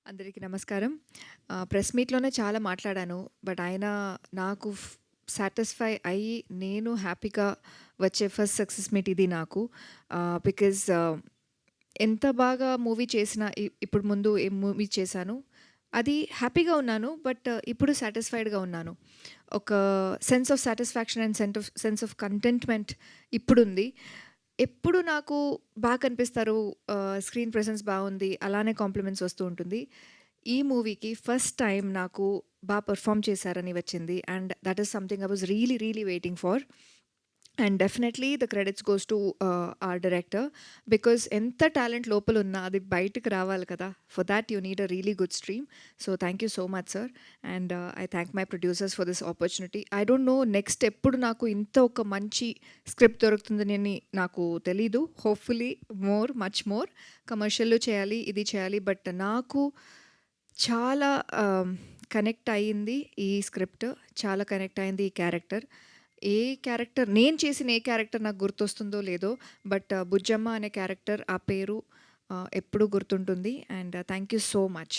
అందరికీ నమస్కారం. ప్రెస్ మీట్‌లోనే చాలా మాట్లాడాను. బట్ ఆయన నాకు సాటిస్ఫై అయ్యి నేను హ్యాపీగా వచ్చే ఫస్ట్ సక్సెస్ మీట్ ఇది నాకు. బికాజ్ ఎంత బాగా మూవీ చేసినా ఇప్పుడు ముందు ఏ మూవీ చేశాను. అది హ్యాపీగా ఉన్నాను. బట్ ఇప్పుడు సాటిస్ఫైడ్‌గా ఉన్నాను. ఒక sense of satisfaction and sense of contentment ఇప్పుడుంది. ఎప్పుడు నాకు కనిపిస్తారు. స్క్రీన్ ప్రెజెన్స్ బావుంది. అలానే కాంప్లిమెంట్స్ వస్తూ ఉంటుంది. ఈ మూవీకి ఫస్ట్ టైమ్ నాకు పెర్ఫార్మ్ చేశారని వచ్చింది. And that is something I was really, really waiting for. And definitely the credits goes to our director. Because ఎంత టాలెంట్ లోపలున్నా అది బయటకు రావాలి కదా! For that you need a really good stream. So thank you so much sir. And I thank my producers for this opportunity. I don't know next ఎప్పుడు నాకు ఇంత ఒక మంచి స్క్రిప్ట్ దొరుకుతుందని నాకు తెలీదు. హోప్‌ఫుల్లీ మచ్ మోర్ కమర్షియల్‌లో చేయాలి, ఇది చేయాలి. బట్ నాకు చాలా కనెక్ట్ అయింది ఈ స్క్రిప్ట్. చాలా కనెక్ట్ అయింది ఈ క్యారెక్టర్. నేను చేసిన ఏ క్యారెక్టర్ నాకు గుర్తొస్తుందో లేదో, బట్ బుజ్జమ్మ అనే క్యారెక్టర్, ఆ పేరు ఎప్పుడూ గుర్తుంటుంది. And thank you so much.